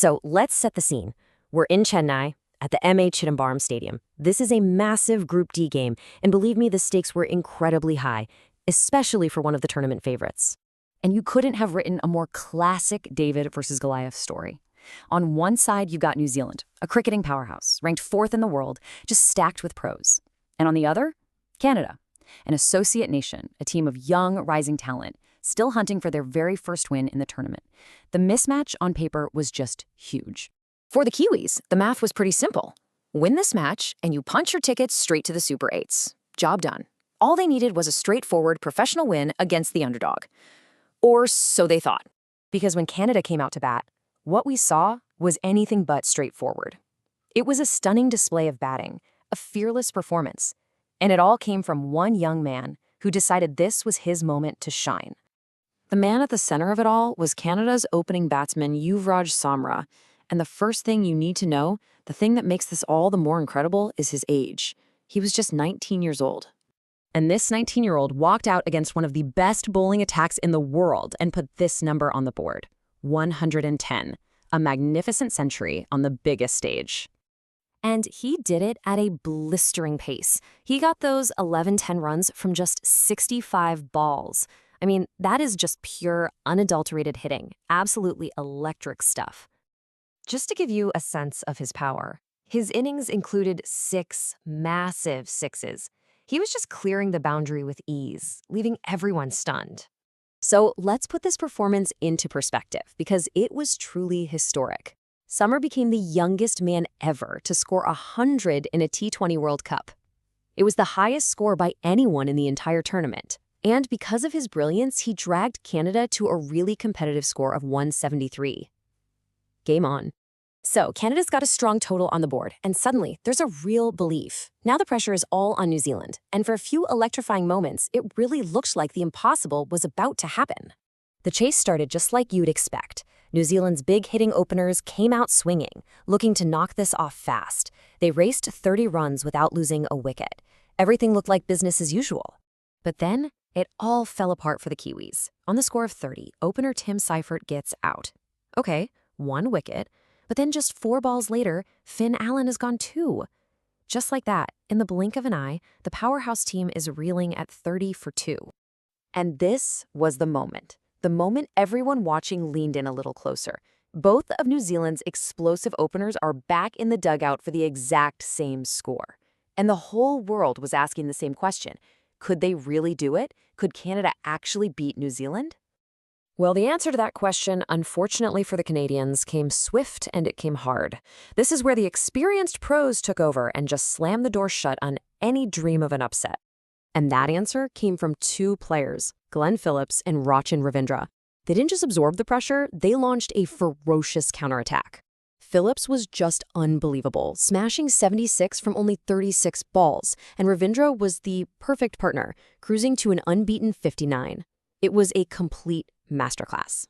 So let's set the scene. We're in Chennai at the MA Chidambaram Stadium. This is a massive Group D game, and believe me, the stakes were incredibly high, especially for one of the tournament favorites. And you couldn't have written a more classic David versus Goliath story. On one side, you've got New Zealand, a cricketing powerhouse, ranked 4th in the world, just stacked with pros. And on the other, Canada, an associate nation, a team of young, rising talent, still hunting for their very first win in the tournament. The mismatch on paper was just huge. For the Kiwis, the math was pretty simple. Win this match, and you punch your tickets straight to the Super 8s. Job done. All they needed was a straightforward professional win against the underdog. Or so they thought. Because when Canada came out to bat, what we saw was anything but straightforward. It was a stunning display of batting, a fearless performance. And it all came from one young man who decided this was his moment to shine. The man at the center of it all was Canada's opening batsman Yuvraj Samra. And the first thing you need to know, the thing that makes this all the more incredible, is his age. He was just 19 years old. And this 19-year-old walked out against one of the best bowling attacks in the world and put this number on the board: 110, a magnificent century on the biggest stage. And he did it at a blistering pace. He got those 11-10 runs from just 65 balls. I mean, that is just pure, unadulterated hitting. Absolutely electric stuff. Just to give you a sense of his power, his innings included 6 massive sixes. He was just clearing the boundary with ease, leaving everyone stunned. So let's put this performance into perspective, because it was truly historic. Summer became the youngest man ever to score 100 in a T20 World Cup. It was the highest score by anyone in the entire tournament. And because of his brilliance, he dragged Canada to a really competitive score of 173. Game on. So Canada's got a strong total on the board, and suddenly there's a real belief. Now the pressure is all on New Zealand, and for a few electrifying moments, it really looked like the impossible was about to happen. The chase started just like you'd expect. New Zealand's big hitting openers came out swinging, looking to knock this off fast. They raced 30 runs without losing a wicket. Everything looked like business as usual. But then, it all fell apart for the Kiwis. On the score of 30, opener Tim Seifert gets out. Okay, 1 wicket, but then just 4 balls later, Finn Allen is gone too. Just like that, in the blink of an eye, the powerhouse team is reeling at 30 for 2. And this was the moment everyone watching leaned in a little closer. Both of New Zealand's explosive openers are back in the dugout for the exact same score. And the whole world was asking the same question. Could they really do it? Could Canada actually beat New Zealand? Well, the answer to that question, unfortunately for the Canadians, came swift and it came hard. This is where the experienced pros took over and just slammed the door shut on any dream of an upset. And that answer came from 2 players, Glenn Phillips and Rachin Ravindra. They didn't just absorb the pressure, they launched a ferocious counterattack. Phillips was just unbelievable, smashing 76 from only 36 balls, and Ravindra was the perfect partner, cruising to an unbeaten 59. It was a complete masterclass.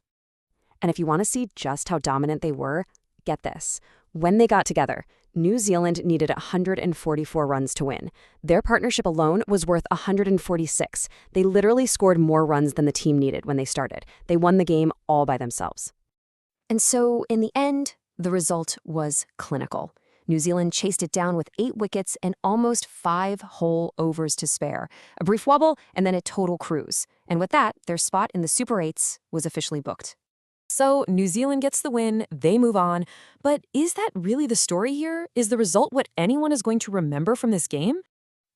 And if you want to see just how dominant they were, get this. When they got together, New Zealand needed 144 runs to win. Their partnership alone was worth 146. They literally scored more runs than the team needed when they started. They won the game all by themselves. And so, in the end, the result was clinical. New Zealand chased it down with 8 wickets and almost 5 whole overs to spare. A brief wobble and then a total cruise. And with that, their spot in the Super 8s was officially booked. So New Zealand gets the win, they move on. But is that really the story here? Is the result what anyone is going to remember from this game?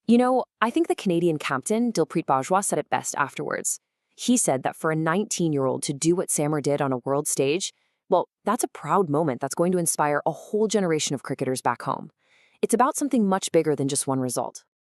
You know, I think the Canadian captain, Dilpreet Bajwa, said it best afterwards. He said that for a 19-year-old to do what Samar did on a world stage, well, that's a proud moment that's going to inspire a whole generation of cricketers back home. It's about something much bigger than just one result.